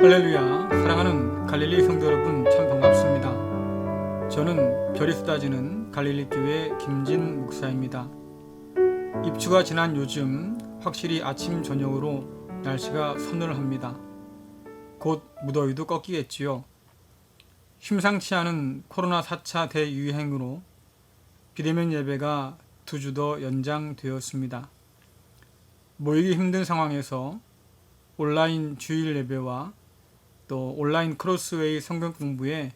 할렐루야. 사랑하는 갈릴리 성도 여러분, 참 반갑습니다. 저는 별이 쏟아지는 갈릴리 교회 김진 목사입니다. 입추가 지난 요즘 확실히 아침 저녁으로 날씨가 서늘합니다. 곧 무더위도 꺾이겠지요. 심상치 않은 코로나 4차 대유행으로 비대면 예배가 2주 더 연장되었습니다. 모이기 힘든 상황에서 온라인 주일 예배와 또 온라인 크로스웨이 성경 공부에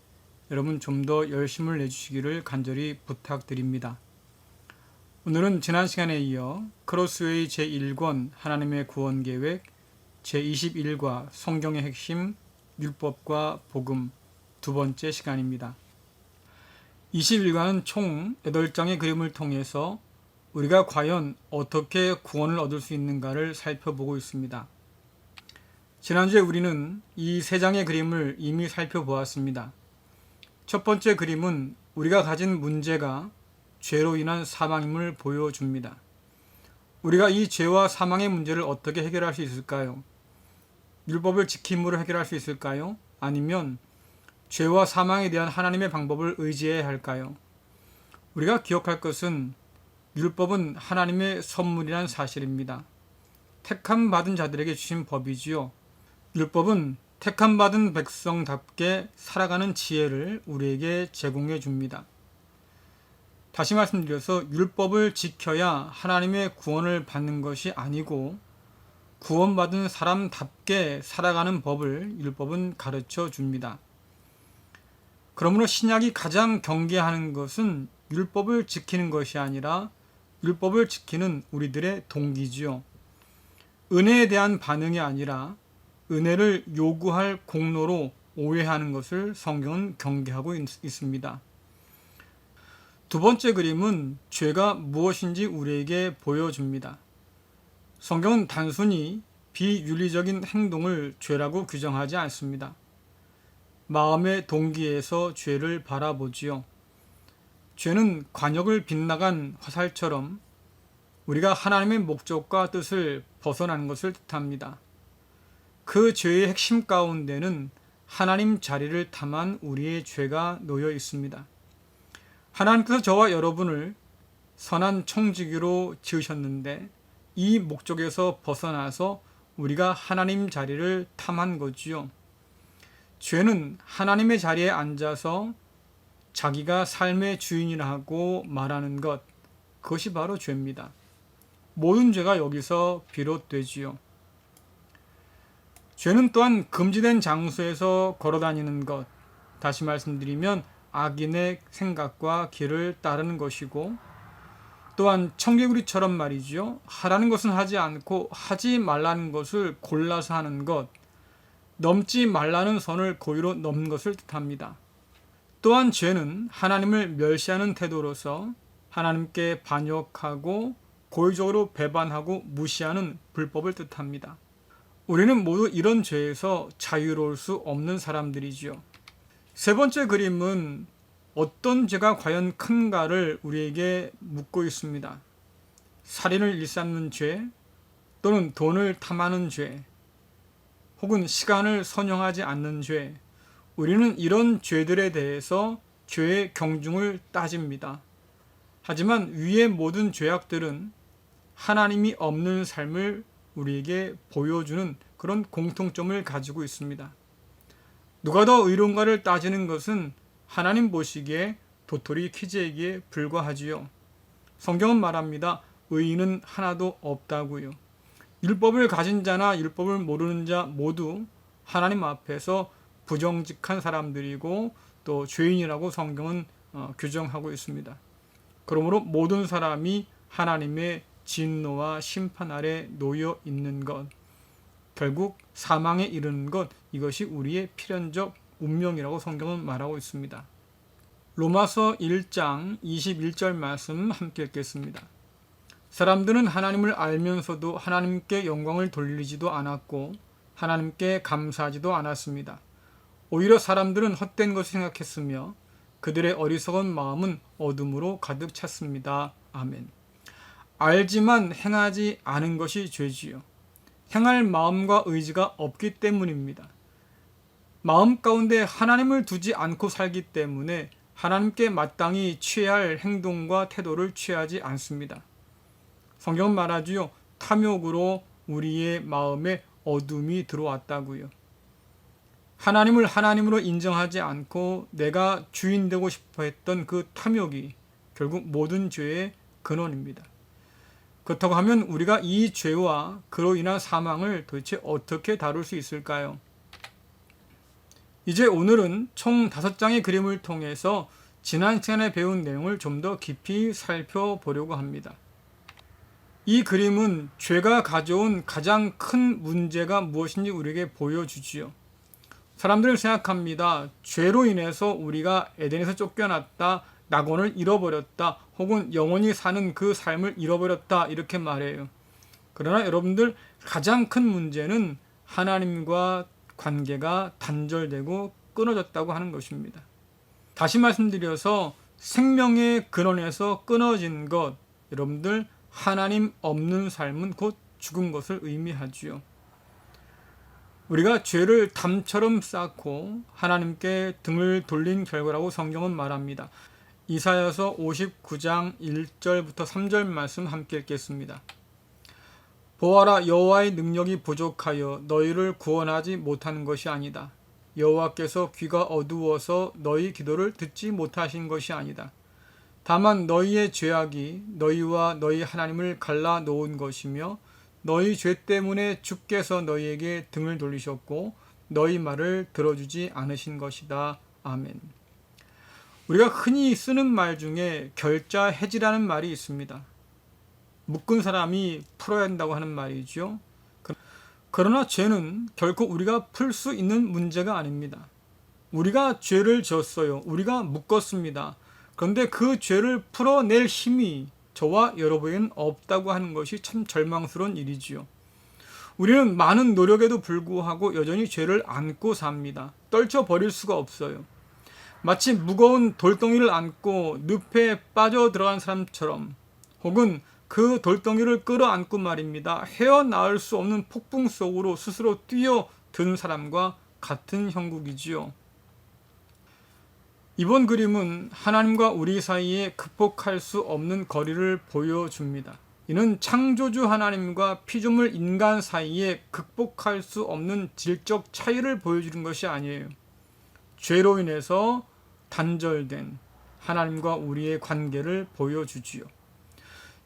여러분 좀 더 열심을 내주시기를 간절히 부탁드립니다. 오늘은 지난 시간에 이어 크로스웨이 제1권 하나님의 구원 계획 제21과 성경의 핵심 율법과 복음 두 번째 시간입니다. 21과는 총 8장의 그림을 통해서 우리가 과연 어떻게 구원을 얻을 수 있는가를 살펴보고 있습니다. 지난주에 우리는 이 3장의 그림을 이미 살펴보았습니다. 첫 번째 그림은 우리가 가진 문제가 죄로 인한 사망임을 보여줍니다. 우리가 이 죄와 사망의 문제를 어떻게 해결할 수 있을까요? 율법을 지킴으로 해결할 수 있을까요? 아니면 죄와 사망에 대한 하나님의 방법을 의지해야 할까요? 우리가 기억할 것은 율법은 하나님의 선물이란 사실입니다. 택함 받은 자들에게 주신 법이지요. 율법은 택함 받은 백성답게 살아가는 지혜를 우리에게 제공해 줍니다. 다시 말씀드려서 율법을 지켜야 하나님의 구원을 받는 것이 아니고 구원받은 사람답게 살아가는 법을 율법은 가르쳐 줍니다. 그러므로 신약이 가장 경계하는 것은 율법을 지키는 것이 아니라 율법을 지키는 우리들의 동기지요. 은혜에 대한 반응이 아니라 은혜를 요구할 공로로 오해하는 것을 성경은 경계하고 있습니다. 두 번째 그림은 죄가 무엇인지 우리에게 보여줍니다. 성경은 단순히 비윤리적인 행동을 죄라고 규정하지 않습니다. 마음의 동기에서 죄를 바라보지요. 죄는 관역을 빗나간 화살처럼 우리가 하나님의 목적과 뜻을 벗어나는 것을 뜻합니다. 그 죄의 핵심 가운데는 하나님 자리를 탐한 우리의 죄가 놓여 있습니다. 하나님께서 저와 여러분을 선한 청지기로 지으셨는데 이 목적에서 벗어나서 우리가 하나님 자리를 탐한 거지요. 죄는 하나님의 자리에 앉아서 자기가 삶의 주인이라 하고 말하는 것, 그것이 바로 죄입니다. 모든 죄가 여기서 비롯되지요. 죄는 또한 금지된 장소에서 걸어다니는 것, 다시 말씀드리면 악인의 생각과 길을 따르는 것이고, 또한 청개구리처럼 말이죠. 하라는 것은 하지 않고 하지 말라는 것을 골라서 하는 것, 넘지 말라는 선을 고의로 넘는 것을 뜻합니다. 또한 죄는 하나님을 멸시하는 태도로서 하나님께 반역하고 고의적으로 배반하고 무시하는 불법을 뜻합니다. 우리는 모두 이런 죄에서 자유로울 수 없는 사람들이지요. 세 번째 그림은 어떤 죄가 과연 큰가를 우리에게 묻고 있습니다. 살인을 일삼는 죄, 또는 돈을 탐하는 죄, 혹은 시간을 선용하지 않는 죄, 우리는 이런 죄들에 대해서 죄의 경중을 따집니다. 하지만 위의 모든 죄악들은 하나님이 없는 삶을 우리에게 보여주는 그런 공통점을 가지고 있습니다. 누가 더 의로운가를 따지는 것은 하나님 보시기에 도토리 퀴즈에게 불과하지요. 성경은 말합니다. 의인은 하나도 없다고요. 율법을 가진 자나 율법을 모르는 자 모두 하나님 앞에서 부정직한 사람들이고 또 죄인이라고 성경은 규정하고 있습니다. 그러므로 모든 사람이 하나님의 진노와 심판 아래 놓여 있는 것, 결국 사망에 이르는 것, 이것이 우리의 필연적 운명이라고 성경은 말하고 있습니다. 로마서 1장 21절 말씀 함께 읽겠습니다. 사람들은 하나님을 알면서도 하나님께 영광을 돌리지도 않았고 하나님께 감사하지도 않았습니다. 오히려 사람들은 헛된 것을 생각했으며 그들의 어리석은 마음은 어둠으로 가득 찼습니다. 아멘. 알지만 행하지 않은 것이 죄지요. 행할 마음과 의지가 없기 때문입니다. 마음 가운데 하나님을 두지 않고 살기 때문에 하나님께 마땅히 취해야 할 행동과 태도를 취하지 않습니다. 성경은 말하지요. 탐욕으로 우리의 마음에 어둠이 들어왔다고요. 하나님을 하나님으로 인정하지 않고 내가 주인 되고 싶어 했던 그 탐욕이 결국 모든 죄의 근원입니다. 그렇다고 하면 우리가 이 죄와 그로 인한 사망을 도대체 어떻게 다룰 수 있을까요? 이제 오늘은 총 5장의 그림을 통해서 지난 시간에 배운 내용을 좀 더 깊이 살펴보려고 합니다. 이 그림은 죄가 가져온 가장 큰 문제가 무엇인지 우리에게 보여주지요. 사람들은 생각합니다. 죄로 인해서 우리가 에덴에서 쫓겨났다, 낙원을 잃어버렸다, 혹은 영원히 사는 그 삶을 잃어버렸다 이렇게 말해요. 그러나 여러분들, 가장 큰 문제는 하나님과 관계가 단절되고 끊어졌다고 하는 것입니다. 다시 말씀드려서 생명의 근원에서 끊어진 것, 여러분들, 하나님 없는 삶은 곧 죽은 것을 의미하지요. 우리가 죄를 담처럼 쌓고 하나님께 등을 돌린 결과라고 성경은 말합니다. 이사야서 59장 1절부터 3절 말씀 함께 읽겠습니다. 보아라, 여호와의 능력이 부족하여 너희를 구원하지 못하는 것이 아니다. 여호와께서 귀가 어두워서 너희 기도를 듣지 못하신 것이 아니다. 다만 너희의 죄악이 너희와 너희 하나님을 갈라 놓은 것이며 너희 죄 때문에 주께서 너희에게 등을 돌리셨고 너희 말을 들어주지 않으신 것이다. 아멘. 우리가 흔히 쓰는 말 중에 결자해지라는 말이 있습니다. 묶은 사람이 풀어야 한다고 하는 말이죠. 그러나 죄는 결코 우리가 풀 수 있는 문제가 아닙니다. 우리가 죄를 지었어요. 우리가 묶었습니다. 그런데 그 죄를 풀어낼 힘이 저와 여러분에게는 없다고 하는 것이 참 절망스러운 일이지요. 우리는 많은 노력에도 불구하고 여전히 죄를 안고 삽니다. 떨쳐버릴 수가 없어요. 마치 무거운 돌덩이를 안고 늪에 빠져 들어간 사람처럼, 혹은 그 돌덩이를 끌어안고 말입니다, 헤어나올 수 없는 폭풍 속으로 스스로 뛰어든 사람과 같은 형국이지요. 이번 그림은 하나님과 우리 사이에 극복할 수 없는 거리를 보여줍니다. 이는 창조주 하나님과 피조물 인간 사이에 극복할 수 없는 질적 차이를 보여주는 것이 아니에요. 죄로 인해서 단절된 하나님과 우리의 관계를 보여주지요.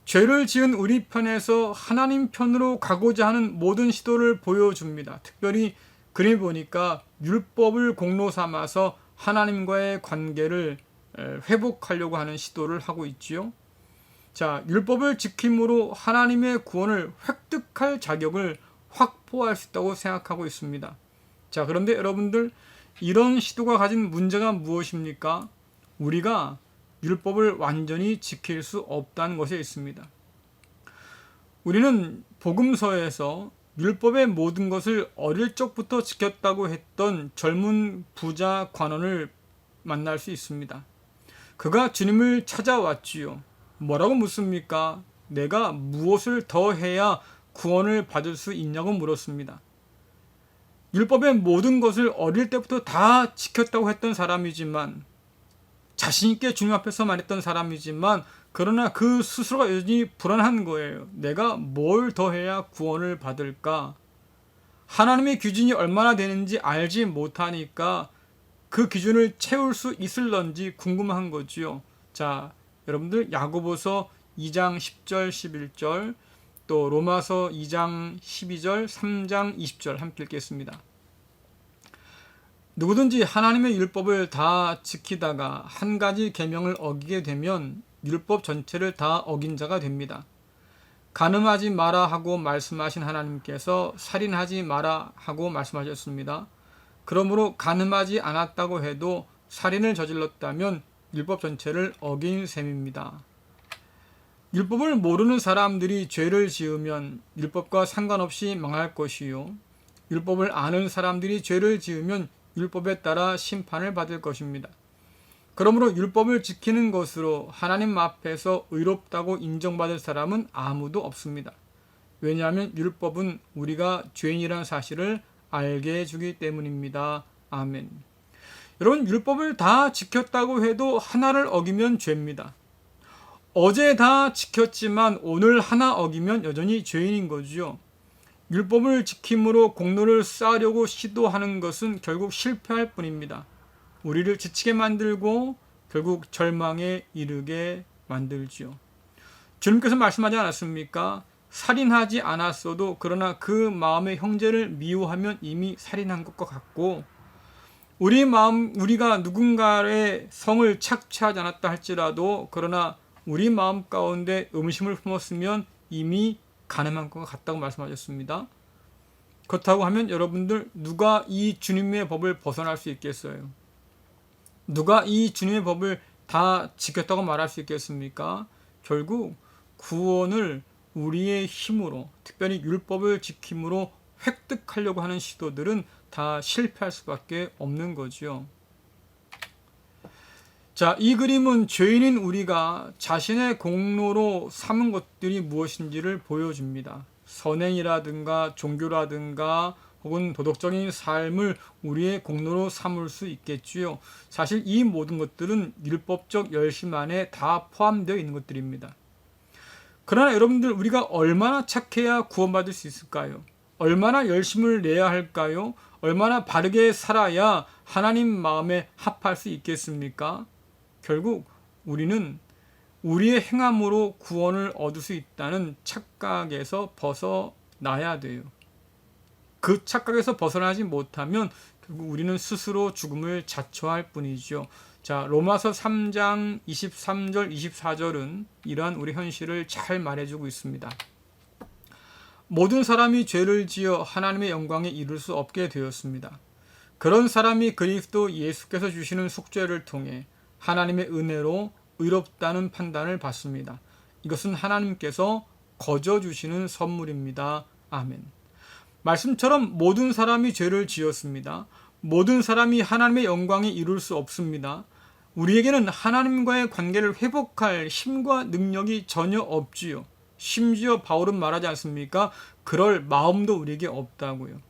죄를 지은 우리 편에서 하나님 편으로 가고자 하는 모든 시도를 보여줍니다. 특별히 그림 보니까 율법을 공로 삼아서 하나님과의 관계를 회복하려고 하는 시도를 하고 있지요. 자, 율법을 지킴으로 하나님의 구원을 획득할 자격을 확보할 수 있다고 생각하고 있습니다. 자, 그런데 여러분들, 이런 시도가 가진 문제가 무엇입니까? 우리가 율법을 완전히 지킬 수 없다는 것에 있습니다. 우리는 복음서에서 율법의 모든 것을 어릴 적부터 지켰다고 했던 젊은 부자 관원을 만날 수 있습니다. 그가 주님을 찾아왔지요. 뭐라고 묻습니까? 내가 무엇을 더 해야 구원을 받을 수 있냐고 물었습니다. 율법의 모든 것을 어릴 때부터 다 지켰다고 했던 사람이지만, 자신있게 주님 앞에서 말했던 사람이지만, 그러나 그 스스로가 여전히 불안한 거예요. 내가 뭘 더 해야 구원을 받을까? 하나님의 기준이 얼마나 되는지 알지 못하니까 그 기준을 채울 수 있을런지 궁금한 거지요. 자, 여러분들, 야고보서 2장 10절 11절, 또 로마서 2장 12절 3장 20절 함께 읽겠습니다. 누구든지 하나님의 율법을 다 지키다가 한 가지 계명을 어기게 되면 율법 전체를 다 어긴 자가 됩니다. 간음하지 마라 하고 말씀하신 하나님께서 살인하지 마라 하고 말씀하셨습니다. 그러므로 간음하지 않았다고 해도 살인을 저질렀다면 율법 전체를 어긴 셈입니다. 율법을 모르는 사람들이 죄를 지으면 율법과 상관없이 망할 것이요, 율법을 아는 사람들이 죄를 지으면 율법에 따라 심판을 받을 것입니다. 그러므로 율법을 지키는 것으로 하나님 앞에서 의롭다고 인정받을 사람은 아무도 없습니다. 왜냐하면 율법은 우리가 죄인이라는 사실을 알게 해주기 때문입니다. 아멘. 여러분, 율법을 다 지켰다고 해도 하나를 어기면 죄입니다. 어제 다 지켰지만 오늘 하나 어기면 여전히 죄인인 거죠. 율법을 지킴으로 공로를 쌓으려고 시도하는 것은 결국 실패할 뿐입니다. 우리를 지치게 만들고 결국 절망에 이르게 만들지요. 주님께서 말씀하지 않았습니까? 살인하지 않았어도 그러나 그 마음의 형제를 미워하면 이미 살인한 것과 같고, 우리가 누군가의 성을 착취하지 않았다 할지라도 그러나 우리 마음 가운데 음심을 품었으면 이미 가늠한 것과 같다고 말씀하셨습니다. 그렇다고 하면 여러분들, 누가 이 주님의 법을 벗어날 수 있겠어요? 누가 이 주님의 법을 다 지켰다고 말할 수 있겠습니까? 결국 구원을 우리의 힘으로, 특별히 율법을 지킴으로 획득하려고 하는 시도들은 다 실패할 수밖에 없는 거죠. 자, 이 그림은 죄인인 우리가 자신의 공로로 삼은 것들이 무엇인지를 보여줍니다. 선행이라든가 종교라든가 혹은 도덕적인 삶을 우리의 공로로 삼을 수 있겠지요. 사실 이 모든 것들은 율법적 열심 안에 다 포함되어 있는 것들입니다. 그러나 여러분들, 우리가 얼마나 착해야 구원받을 수 있을까요? 얼마나 열심을 내야 할까요? 얼마나 바르게 살아야 하나님 마음에 합할 수 있겠습니까? 결국 우리는 우리의 행함으로 구원을 얻을 수 있다는 착각에서 벗어나야 돼요. 그 착각에서 벗어나지 못하면 결국 우리는 스스로 죽음을 자초할 뿐이죠. 자, 로마서 3장 23절 24절은 이러한 우리 현실을 잘 말해주고 있습니다. 모든 사람이 죄를 지어 하나님의 영광에 이를 수 없게 되었습니다. 그런 사람이 그리스도 예수께서 주시는 속죄를 통해 하나님의 은혜로 의롭다는 판단을 받습니다. 이것은 하나님께서 거저 주시는 선물입니다. 아멘. 말씀처럼 모든 사람이 죄를 지었습니다. 모든 사람이 하나님의 영광에 이룰 수 없습니다. 우리에게는 하나님과의 관계를 회복할 힘과 능력이 전혀 없지요. 심지어 바울은 말하지 않습니까? 그럴 마음도 우리에게 없다고요.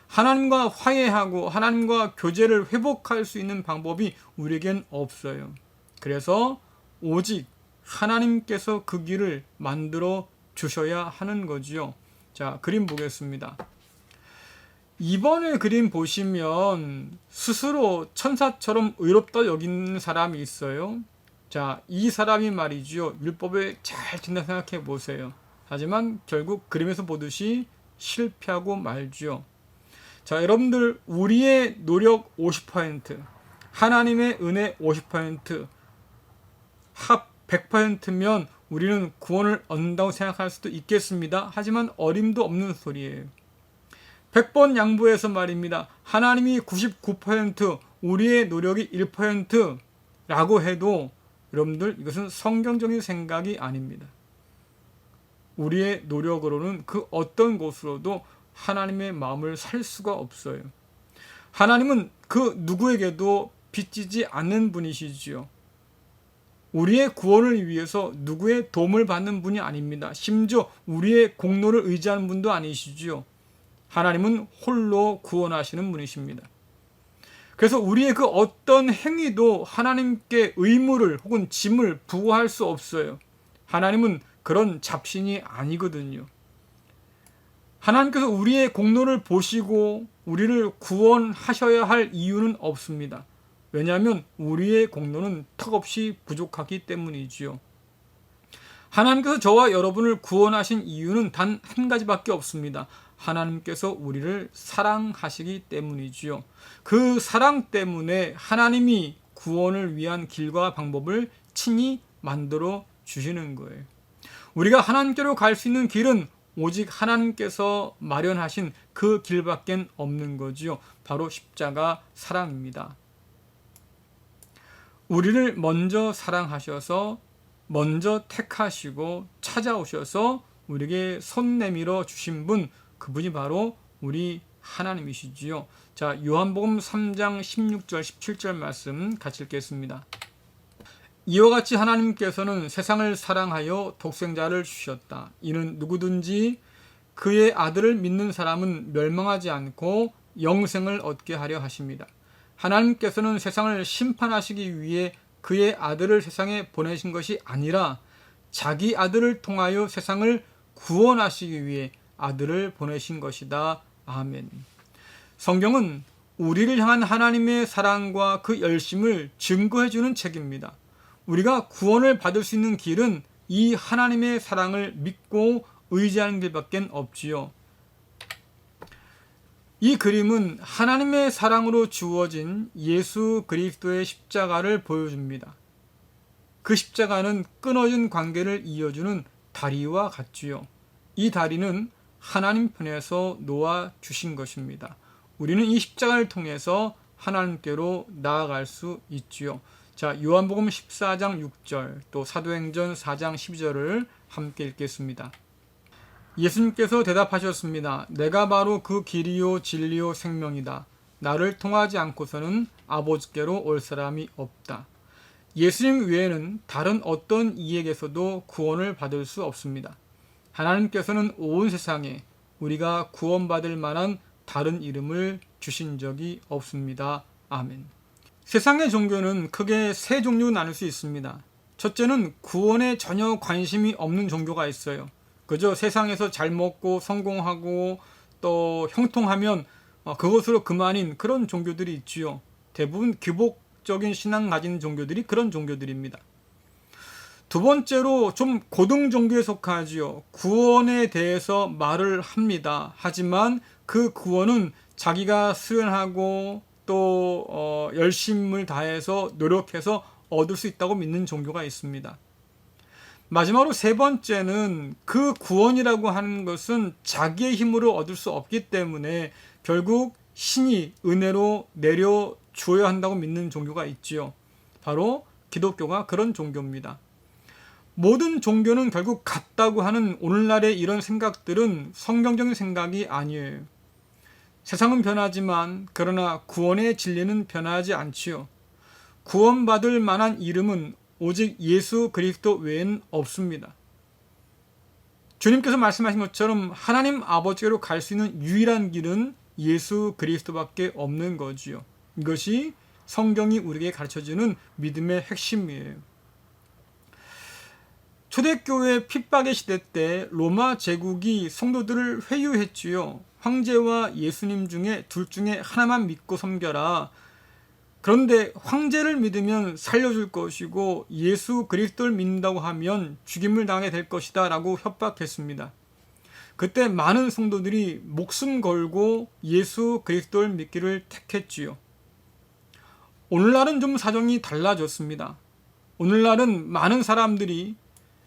하나님과 화해하고 하나님과 교제를 회복할 수 있는 방법이 우리에겐 없어요. 그래서 오직 하나님께서 그 길을 만들어 주셔야 하는 거지요. 자, 그림 보겠습니다. 이번에 그림 보시면 스스로 천사처럼 의롭다 여기는 사람이 있어요. 자, 이 사람이 말이죠. 율법을 잘 지킨다 생각해 보세요. 하지만 결국 그림에서 보듯이 실패하고 말죠. 자, 여러분들, 우리의 노력 50%, 하나님의 은혜 50%, 합 100%면 우리는 구원을 얻는다고 생각할 수도 있겠습니다. 하지만 어림도 없는 소리예요. 100번 양보해서 말입니다. 하나님이 99%, 우리의 노력이 1%라고 해도 여러분들, 이것은 성경적인 생각이 아닙니다. 우리의 노력으로는 그 어떤 곳으로도 하나님의 마음을 살 수가 없어요. 하나님은 그 누구에게도 빚지지 않는 분이시지요. 우리의 구원을 위해서 누구의 도움을 받는 분이 아닙니다. 심지어 우리의 공로를 의지하는 분도 아니시지요. 하나님은 홀로 구원하시는 분이십니다. 그래서 우리의 그 어떤 행위도 하나님께 의무를 혹은 짐을 부과할 수 없어요. 하나님은 그런 잡신이 아니거든요. 하나님께서 우리의 공로를 보시고 우리를 구원하셔야 할 이유는 없습니다. 왜냐하면 우리의 공로는 턱없이 부족하기 때문이지요. 하나님께서 저와 여러분을 구원하신 이유는 단 한 가지밖에 없습니다. 하나님께서 우리를 사랑하시기 때문이지요. 그 사랑 때문에 하나님이 구원을 위한 길과 방법을 친히 만들어 주시는 거예요. 우리가 하나님께로 갈 수 있는 길은 오직 하나님께서 마련하신 그 길밖에 없는 거지요. 바로 십자가 사랑입니다. 우리를 먼저 사랑하셔서 먼저 택하시고 찾아오셔서 우리에게 손 내밀어 주신 분, 그분이 바로 우리 하나님이시지요. 자, 요한복음 3장 16절 17절 말씀 같이 읽겠습니다. 이와 같이 하나님께서는 세상을 사랑하여 독생자를 주셨다. 이는 누구든지 그의 아들을 믿는 사람은 멸망하지 않고 영생을 얻게 하려 하십니다. 하나님께서는 세상을 심판하시기 위해 그의 아들을 세상에 보내신 것이 아니라 자기 아들을 통하여 세상을 구원하시기 위해 아들을 보내신 것이다. 아멘. 성경은 우리를 향한 하나님의 사랑과 그 열심을 증거해주는 책입니다. 우리가 구원을 받을 수 있는 길은 이 하나님의 사랑을 믿고 의지하는 길밖에 없지요. 이 그림은 하나님의 사랑으로 주어진 예수 그리스도의 십자가를 보여줍니다. 그 십자가는 끊어진 관계를 이어주는 다리와 같지요. 이 다리는 하나님 편에서 놓아 주신 것입니다. 우리는 이 십자가를 통해서 하나님께로 나아갈 수 있지요. 자, 요한복음 14장 6절 또 사도행전 4장 12절을 함께 읽겠습니다. 예수님께서 대답하셨습니다. 내가 바로 그 길이요 진리요 생명이다. 나를 통하지 않고서는 아버지께로 올 사람이 없다. 예수님 외에는 다른 어떤 이에게서도 구원을 받을 수 없습니다. 하나님께서는 온 세상에 우리가 구원받을 만한 다른 이름을 주신 적이 없습니다. 아멘. 세상의 종교는 크게 세 종류로 나눌 수 있습니다. 첫째는 구원에 전혀 관심이 없는 종교가 있어요. 그저 세상에서 잘 먹고 성공하고 또 형통하면 그것으로 그만인 그런 종교들이 있지요. 대부분 규복적인 신앙 가진 종교들이 그런 종교들입니다. 두 번째로 좀 고등 종교에 속하지요. 구원에 대해서 말을 합니다. 하지만 그 구원은 자기가 수련하고 또 열심을 다해서 노력해서 얻을 수 있다고 믿는 종교가 있습니다. 마지막으로 세 번째는 그 구원이라고 하는 것은 자기의 힘으로 얻을 수 없기 때문에 결국 신이 은혜로 내려주어야 한다고 믿는 종교가 있지요. 바로 기독교가 그런 종교입니다. 모든 종교는 결국 같다고 하는 오늘날의 이런 생각들은 성경적인 생각이 아니에요. 세상은 변하지만 그러나 구원의 진리는 변하지 않지요. 구원받을 만한 이름은 오직 예수 그리스도 외에는 없습니다. 주님께서 말씀하신 것처럼 하나님 아버지로 갈 수 있는 유일한 길은 예수 그리스도밖에 없는 거지요. 이것이 성경이 우리에게 가르쳐주는 믿음의 핵심이에요. 초대교회 핍박의 시대 때 로마 제국이 성도들을 회유했지요. 황제와 예수님 중에 둘 중에 하나만 믿고 섬겨라. 그런데 황제를 믿으면 살려줄 것이고 예수 그리스도를 믿는다고 하면 죽임을 당하게 될 것이다 라고 협박했습니다. 그때 많은 성도들이 목숨 걸고 예수 그리스도를 믿기를 택했지요. 오늘날은 좀 사정이 달라졌습니다. 오늘날은 많은 사람들이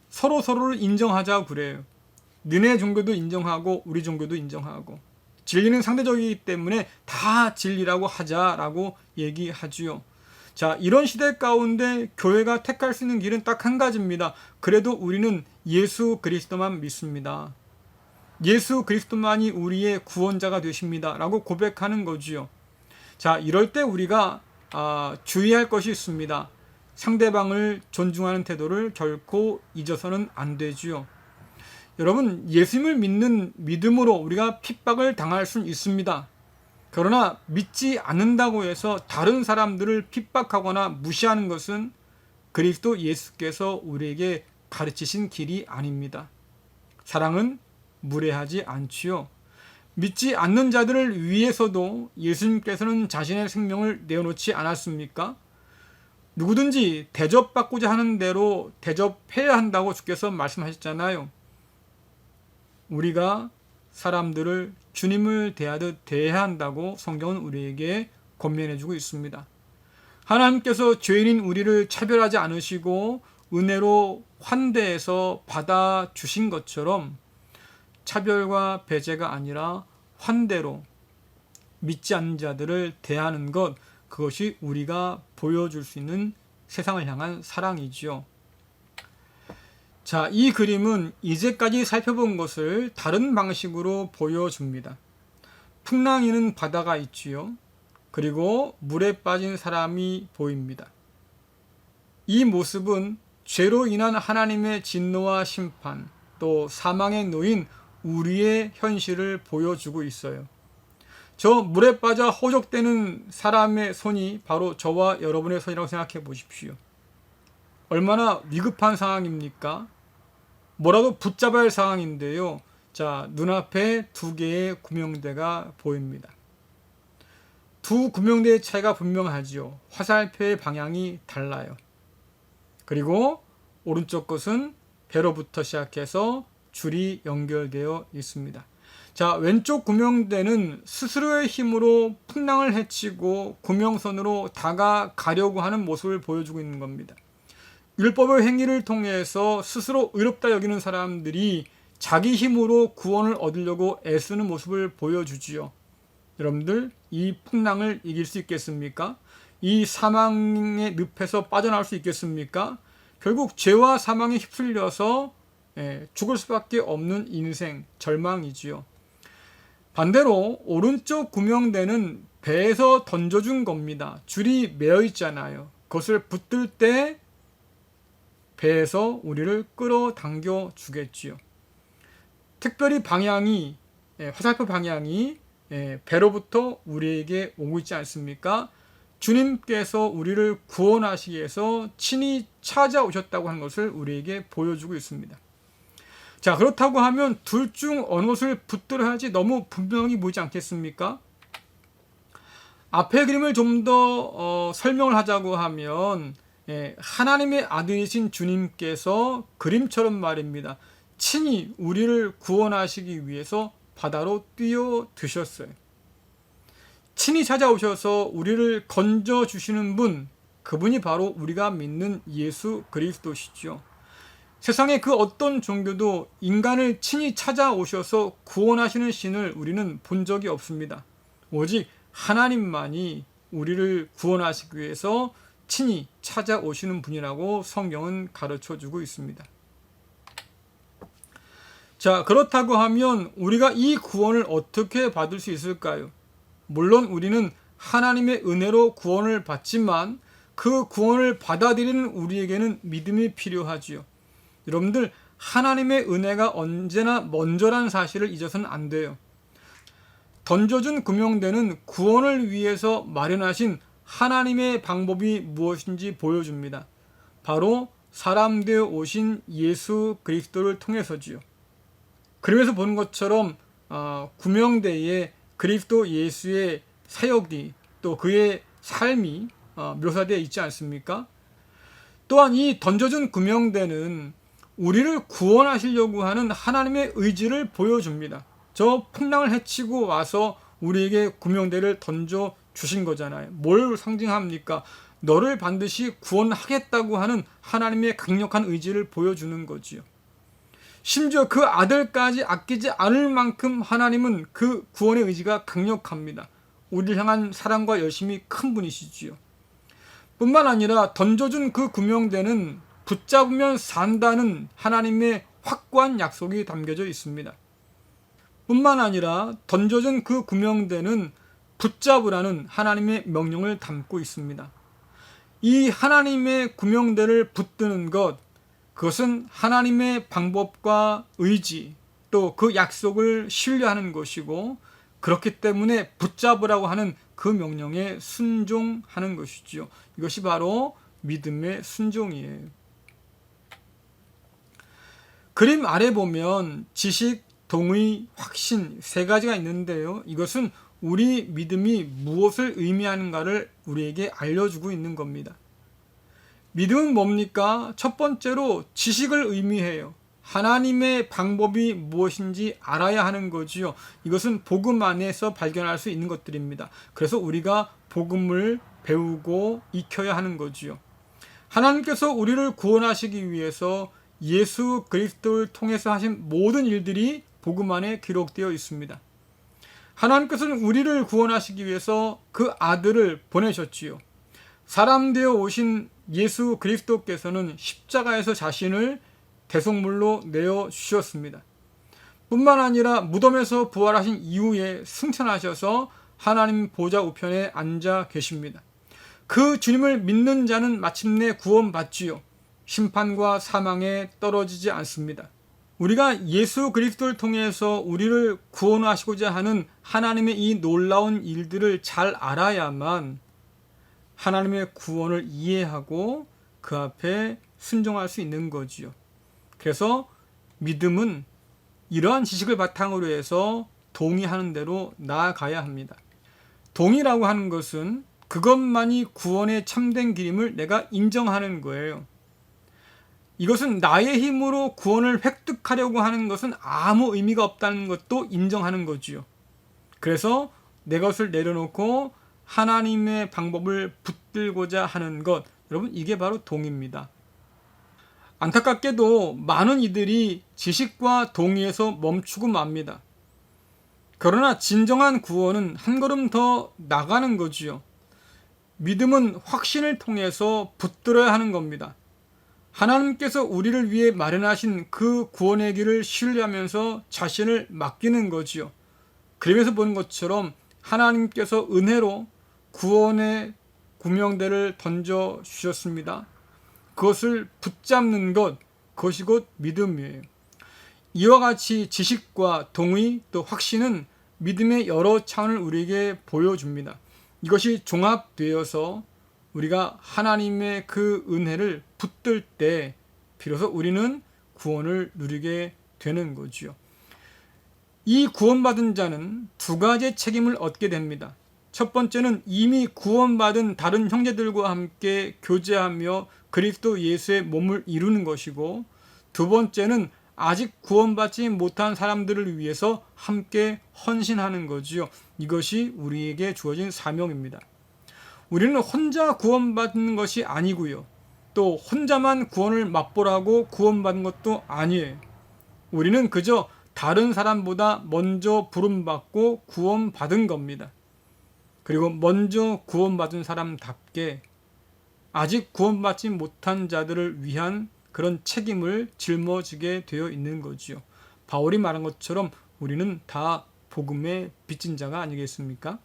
서로를 인정하자고 그래요. 너네 종교도 인정하고 우리 종교도 인정하고 진리는 상대적이기 때문에 다 진리라고 하자라고 얘기하지요. 자, 이런 시대 가운데 교회가 택할 수 있는 길은 딱 한 가지입니다. 그래도 우리는 예수 그리스도만 믿습니다. 예수 그리스도만이 우리의 구원자가 되십니다. 라고 고백하는 거지요. 자, 이럴 때 우리가 주의할 것이 있습니다. 상대방을 존중하는 태도를 결코 잊어서는 안 되지요. 여러분, 예수님을 믿는 믿음으로 우리가 핍박을 당할 수는 있습니다. 그러나 믿지 않는다고 해서 다른 사람들을 핍박하거나 무시하는 것은 그리스도 예수께서 우리에게 가르치신 길이 아닙니다. 사랑은 무례하지 않지요. 믿지 않는 자들을 위해서도 예수님께서는 자신의 생명을 내어놓지 않았습니까? 누구든지 대접받고자 하는 대로 대접해야 한다고 주께서 말씀하셨잖아요. 우리가 사람들을 주님을 대하듯 대해야 한다고 성경은 우리에게 권면해주고 있습니다. 하나님께서 죄인인 우리를 차별하지 않으시고 은혜로 환대해서 받아주신 것처럼 차별과 배제가 아니라 환대로 믿지 않는 자들을 대하는 것, 그것이 우리가 보여줄 수 있는 세상을 향한 사랑이지요. 자, 이 그림은 이제까지 살펴본 것을 다른 방식으로 보여줍니다. 풍랑이는 바다가 있지요. 그리고 물에 빠진 사람이 보입니다. 이 모습은 죄로 인한 하나님의 진노와 심판, 또 사망에 놓인 우리의 현실을 보여주고 있어요. 저 물에 빠져 호적되는 사람의 손이 바로 저와 여러분의 손이라고 생각해 보십시오. 얼마나 위급한 상황입니까? 뭐라도 붙잡아야 할 상황인데요. 자, 눈앞에 두 개의 구명대가 보입니다. 두 구명대의 차이가 분명하지요. 화살표의 방향이 달라요. 그리고 오른쪽 것은 배로부터 시작해서 줄이 연결되어 있습니다. 자, 왼쪽 구명대는 스스로의 힘으로 풍랑을 헤치고 구명선으로 다가가려고 하는 모습을 보여주고 있는 겁니다. 율법의 행위를 통해서 스스로 의롭다 여기는 사람들이 자기 힘으로 구원을 얻으려고 애쓰는 모습을 보여주지요. 여러분들, 이 풍랑을 이길 수 있겠습니까? 이 사망의 늪에서 빠져나올 수 있겠습니까? 결국 죄와 사망에 휩쓸려서 죽을 수밖에 없는 인생, 절망이지요. 반대로 오른쪽 구명대는 배에서 던져준 겁니다. 줄이 매여 있잖아요. 그것을 붙들 때 배에서 우리를 끌어당겨 주겠지요. 특별히 방향이, 화살표 방향이 배로부터 우리에게 오고 있지 않습니까? 주님께서 우리를 구원하시기 위해서 친히 찾아오셨다고 하는 것을 우리에게 보여주고 있습니다. 자, 그렇다고 하면 둘 중 어느 것을 붙들어야지 너무 분명히 보이지 않겠습니까? 앞의 그림을 좀 더 설명을 하자고 하면 하나님의 아들이신 주님께서 그림처럼 말입니다. 친히 우리를 구원하시기 위해서 바다로 뛰어드셨어요. 친히 찾아오셔서 우리를 건져주시는 분, 그분이 바로 우리가 믿는 예수 그리스도시죠. 세상의 그 어떤 종교도 인간을 친히 찾아오셔서 구원하시는 신을 우리는 본 적이 없습니다. 오직 하나님만이 우리를 구원하시기 위해서 친히 찾아오시는 분이라고 성경은 가르쳐주고 있습니다. 자, 그렇다고 하면 우리가 이 구원을 어떻게 받을 수 있을까요? 물론 우리는 하나님의 은혜로 구원을 받지만 그 구원을 받아들이는 우리에게는 믿음이 필요하지요. 여러분들, 하나님의 은혜가 언제나 먼저란 사실을 잊어서는 안 돼요. 던져준 구명대는 구원을 위해서 마련하신 하나님의 방법이 무엇인지 보여줍니다. 바로 사람 되어 오신 예수 그리스도를 통해서지요. 그림에서 보는 것처럼 구명대에 그리스도 예수의 사역이 또 그의 삶이 묘사되어 있지 않습니까? 또한 이 던져준 구명대는 우리를 구원하시려고 하는 하나님의 의지를 보여줍니다. 저 풍랑을 헤치고 와서 우리에게 구명대를 던져 주신 거잖아요. 뭘 상징합니까? 너를 반드시 구원하겠다고 하는 하나님의 강력한 의지를 보여주는 거지요. 심지어 그 아들까지 아끼지 않을 만큼 하나님은 그 구원의 의지가 강력합니다. 우리를 향한 사랑과 열심이 큰 분이시지요. 뿐만 아니라 던져준 그 구명대는 붙잡으면 산다는 하나님의 확고한 약속이 담겨져 있습니다. 뿐만 아니라 던져준 그 구명대는 붙잡으라는 하나님의 명령을 담고 있습니다. 이 하나님의 구명대를 붙드는 것, 그것은 하나님의 방법과 의지, 또 그 약속을 신뢰하는 것이고, 그렇기 때문에 붙잡으라고 하는 그 명령에 순종하는 것이지요. 이것이 바로 믿음의 순종이에요. 그림 아래 보면 지식, 동의, 확신 세 가지가 있는데요. 이것은 우리 믿음이 무엇을 의미하는가를 우리에게 알려주고 있는 겁니다. 믿음은 뭡니까? 첫 번째로 지식을 의미해요. 하나님의 방법이 무엇인지 알아야 하는 거지요. 이것은 복음 안에서 발견할 수 있는 것들입니다. 그래서 우리가 복음을 배우고 익혀야 하는 거지요. 하나님께서 우리를 구원하시기 위해서 예수 그리스도를 통해서 하신 모든 일들이 복음 안에 기록되어 있습니다. 하나님께서는 우리를 구원하시기 위해서 그 아들을 보내셨지요. 사람 되어 오신 예수 그리스도께서는 십자가에서 자신을 대속물로 내어 주셨습니다. 뿐만 아니라 무덤에서 부활하신 이후에 승천하셔서 하나님 보좌 우편에 앉아 계십니다. 그 주님을 믿는 자는 마침내 구원받지요. 심판과 사망에 떨어지지 않습니다. 우리가 예수 그리스도를 통해서 우리를 구원하시고자 하는 하나님의 이 놀라운 일들을 잘 알아야만 하나님의 구원을 이해하고 그 앞에 순종할 수 있는 거지요. 그래서 믿음은 이러한 지식을 바탕으로 해서 동의하는 대로 나아가야 합니다. 동의라고 하는 것은 그것만이 구원의 참된 길임을 내가 인정하는 거예요. 이것은 나의 힘으로 구원을 획득하려고 하는 것은 아무 의미가 없다는 것도 인정하는 거지요. 그래서 내 것을 내려놓고 하나님의 방법을 붙들고자 하는 것, 여러분 이게 바로 동의입니다. 안타깝게도 많은 이들이 지식과 동의에서 멈추고 맙니다. 그러나 진정한 구원은 한 걸음 더 나가는 거지요. 믿음은 확신을 통해서 붙들어야 하는 겁니다. 하나님께서 우리를 위해 마련하신 그 구원의 길을 신뢰하면서 자신을 맡기는 거지요. 그림에서 보는 것처럼 하나님께서 은혜로 구원의 구명대를 던져 주셨습니다. 그것을 붙잡는 것, 그것이 곧 믿음이에요. 이와 같이 지식과 동의 또 확신은 믿음의 여러 차원을 우리에게 보여줍니다. 이것이 종합되어서 우리가 하나님의 그 은혜를 붙들 때 비로소 우리는 구원을 누리게 되는 거지요. 이 구원받은 자는 두 가지의 책임을 얻게 됩니다. 첫 번째는 이미 구원받은 다른 형제들과 함께 교제하며 그리스도 예수의 몸을 이루는 것이고, 두 번째는 아직 구원받지 못한 사람들을 위해서 함께 헌신하는 거지요. 이것이 우리에게 주어진 사명입니다. 우리는 혼자 구원받는 것이 아니고요. 또 혼자만 구원을 맛보라고 구원받은 것도 아니에요. 우리는 그저 다른 사람보다 먼저 부름받고 구원받은 겁니다. 그리고 먼저 구원받은 사람답게 아직 구원받지 못한 자들을 위한 그런 책임을 짊어지게 되어 있는 거지요. 바울이 말한 것처럼 우리는 다 복음의 빚진 자가 아니겠습니까?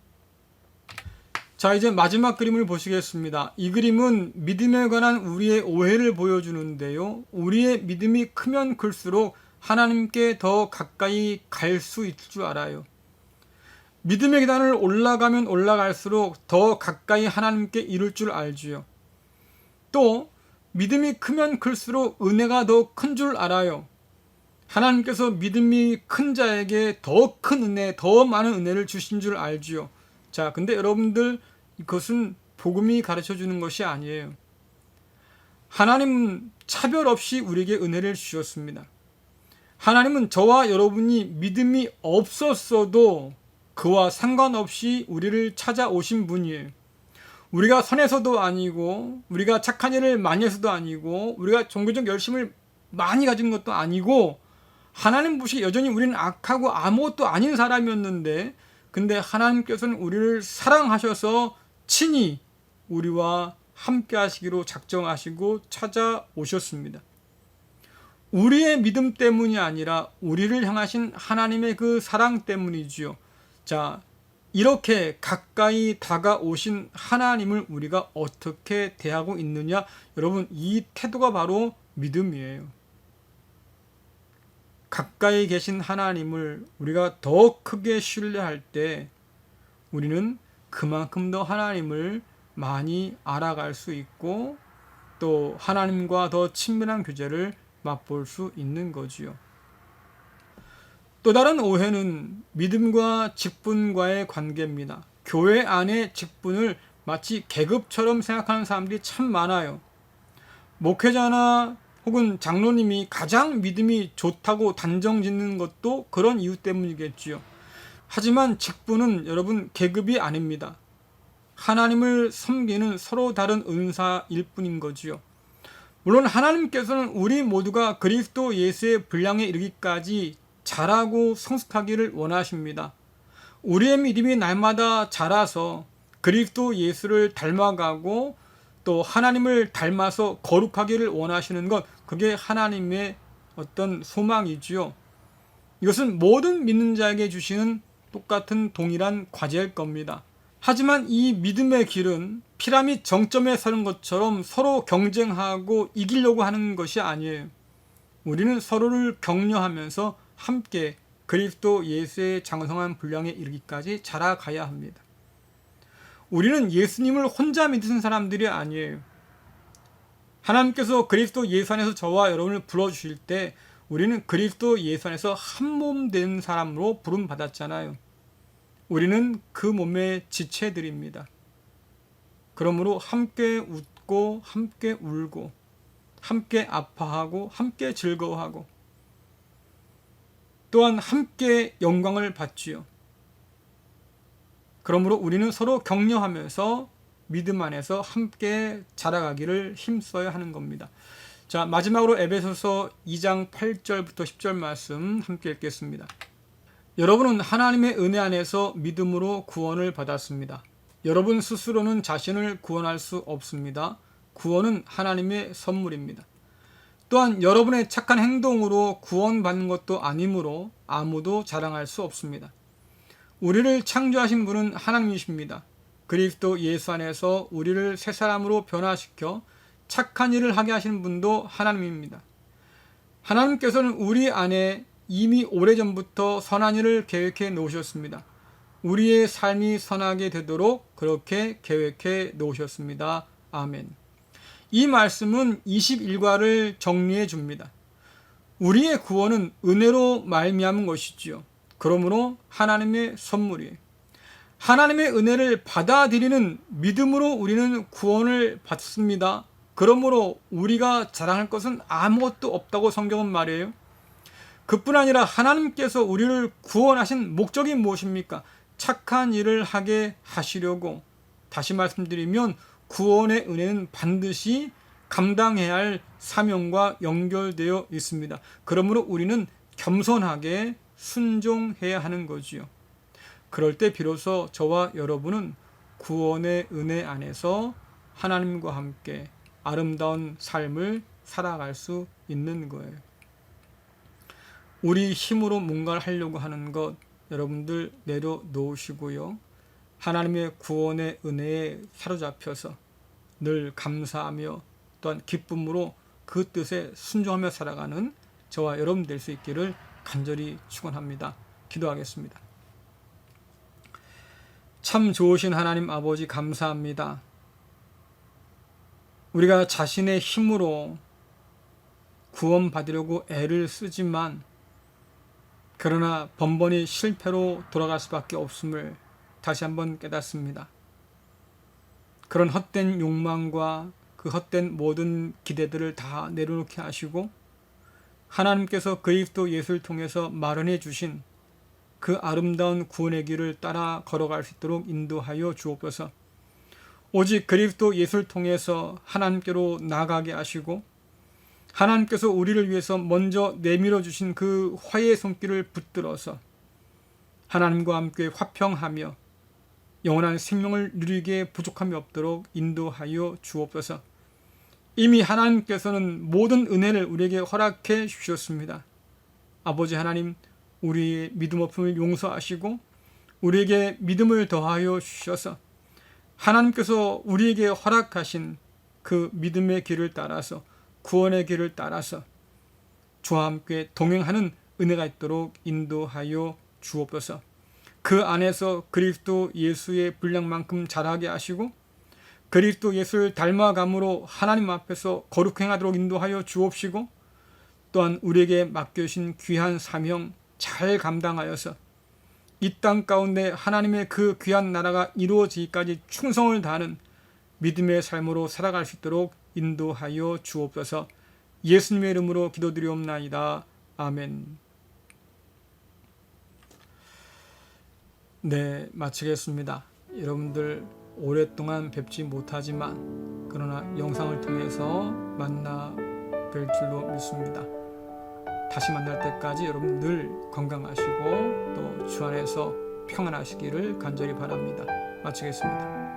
자, 이제 마지막 그림을 보시겠습니다. 이 그림은 믿음에 관한 우리의 오해를 보여주는데요. 우리의 믿음이 크면 클수록 하나님께 더 가까이 갈 수 있을 줄 알아요. 믿음의 계단을 올라가면 올라갈수록 더 가까이 하나님께 이룰 줄 알지요. 또 믿음이 크면 클수록 은혜가 더 큰 줄 알아요. 하나님께서 믿음이 큰 자에게 더 큰 은혜, 더 많은 은혜를 주신 줄 알지요. 자, 근데 여러분들 이것은 복음이 가르쳐 주는 것이 아니에요. 하나님은 차별 없이 우리에게 은혜를 주셨습니다. 하나님은 저와 여러분이 믿음이 없었어도 그와 상관없이 우리를 찾아오신 분이에요. 우리가 선해서도 아니고, 우리가 착한 일을 많이 해서도 아니고, 우리가 종교적 열심을 많이 가진 것도 아니고, 하나님 보시기에 여전히 우리는 악하고 아무것도 아닌 사람이었는데, 근데 하나님께서는 우리를 사랑하셔서 친히 우리와 함께 하시기로 작정하시고 찾아오셨습니다. 우리의 믿음 때문이 아니라 우리를 향하신 하나님의 그 사랑 때문이지요. 자, 이렇게 가까이 다가오신 하나님을 우리가 어떻게 대하고 있느냐? 여러분, 이 태도가 바로 믿음이에요. 가까이 계신 하나님을 우리가 더 크게 신뢰할 때 우리는 그만큼 더 하나님을 많이 알아갈 수 있고 또 하나님과 더 친밀한 교제를 맛볼 수 있는 거지요. 또 다른 오해는 믿음과 직분과의 관계입니다. 교회 안의 직분을 마치 계급처럼 생각하는 사람들이 참 많아요. 목회자나 혹은 장로님이 가장 믿음이 좋다고 단정 짓는 것도 그런 이유 때문이겠지요. 하지만 직분은 여러분 계급이 아닙니다. 하나님을 섬기는 서로 다른 은사일 뿐인 거지요. 물론 하나님께서는 우리 모두가 그리스도 예수의 분량에 이르기까지 자라고 성숙하기를 원하십니다. 우리의 믿음이 날마다 자라서 그리스도 예수를 닮아가고 또 하나님을 닮아서 거룩하기를 원하시는 것, 그게 하나님의 어떤 소망이지요. 이것은 모든 믿는 자에게 주시는 똑같은 동일한 과제일 겁니다. 하지만 이 믿음의 길은 피라미드 정점에 서는 것처럼 서로 경쟁하고 이기려고 하는 것이 아니에요. 우리는 서로를 격려하면서 함께 그리스도 예수의 장성한 분량에 이르기까지 자라가야 합니다. 우리는 예수님을 혼자 믿으신 사람들이 아니에요. 하나님께서 그리스도 예수 안에서 저와 여러분을 불러주실 때 우리는 그리스도 예수 안에서 한 몸 된 사람으로 부름 받았잖아요. 우리는 그 몸의 지체들입니다. 그러므로 함께 웃고 함께 울고 함께 아파하고 함께 즐거워하고 또한 함께 영광을 받지요. 그러므로 우리는 서로 격려하면서 믿음 안에서 함께 자라가기를 힘써야 하는 겁니다. 자, 마지막으로 에베소서 2장 8절부터 10절 말씀 함께 읽겠습니다. 여러분은 하나님의 은혜 안에서 믿음으로 구원을 받았습니다. 여러분 스스로는 자신을 구원할 수 없습니다. 구원은 하나님의 선물입니다. 또한 여러분의 착한 행동으로 구원받는 것도 아니므로 아무도 자랑할 수 없습니다. 우리를 창조하신 분은 하나님이십니다. 그리스도 예수 안에서 우리를 새 사람으로 변화시켜 착한 일을 하게 하시는 분도 하나님입니다. 하나님께서는 우리 안에 이미 오래전부터 선한 일을 계획해 놓으셨습니다. 우리의 삶이 선하게 되도록 그렇게 계획해 놓으셨습니다. 아멘. 이 말씀은 21과를 정리해 줍니다. 우리의 구원은 은혜로 말미암은 것이지요. 그러므로 하나님의 선물이에요. 하나님의 은혜를 받아들이는 믿음으로 우리는 구원을 받습니다. 그러므로 우리가 자랑할 것은 아무것도 없다고 성경은 말해요. 그뿐 아니라 하나님께서 우리를 구원하신 목적이 무엇입니까? 착한 일을 하게 하시려고. 다시 말씀드리면 구원의 은혜는 반드시 감당해야 할 사명과 연결되어 있습니다. 그러므로 우리는 겸손하게 순종해야 하는 거지요. 그럴 때 비로소 저와 여러분은 구원의 은혜 안에서 하나님과 함께 아름다운 삶을 살아갈 수 있는 거예요. 우리 힘으로 뭔가를 하려고 하는 것 여러분들 내려놓으시고요. 하나님의 구원의 은혜에 사로잡혀서 늘 감사하며 또한 기쁨으로 그 뜻에 순종하며 살아가는 저와 여러분 될 수 있기를 간절히 축원합니다. 기도하겠습니다. 참 좋으신 하나님 아버지 감사합니다. 우리가 자신의 힘으로 구원받으려고 애를 쓰지만 그러나 번번이 실패로 돌아갈 수밖에 없음을 다시 한번 깨닫습니다. 그런 헛된 욕망과 그 헛된 모든 기대들을 다 내려놓게 하시고 하나님께서 그리스도 예수를 통해서 마련해 주신 그 아름다운 구원의 길을 따라 걸어갈 수 있도록 인도하여 주옵소서. 오직 그리스도 예수를 통해서 하나님께로 나아가게 하시고 하나님께서 우리를 위해서 먼저 내밀어 주신 그 화해의 손길을 붙들어서 하나님과 함께 화평하며 영원한 생명을 누리기에 부족함이 없도록 인도하여 주옵소서. 이미 하나님께서는 모든 은혜를 우리에게 허락해 주셨습니다. 아버지 하나님, 우리의 믿음 없음을 용서하시고 우리에게 믿음을 더하여 주셔서 하나님께서 우리에게 허락하신 그 믿음의 길을 따라서 구원의 길을 따라서 주와 함께 동행하는 은혜가 있도록 인도하여 주옵소서. 그 안에서 그리스도 예수의 분량만큼 자라게 하시고 그리스도 예수를 닮아감으로 하나님 앞에서 거룩 행하도록 인도하여 주옵시고 또한 우리에게 맡겨주신 귀한 사명 잘 감당하여서 이 땅 가운데 하나님의 그 귀한 나라가 이루어지기까지 충성을 다하는 믿음의 삶으로 살아갈 수 있도록 인도하여 주옵소서. 예수님의 이름으로 기도드리옵나이다. 아멘. 네, 마치겠습니다. 여러분들 오랫동안 뵙지 못하지만 그러나 영상을 통해서 만나 뵐 줄로 믿습니다. 다시 만날 때까지 여러분 늘 건강하시고 또 주 안에서 평안하시기를 간절히 바랍니다. 마치겠습니다.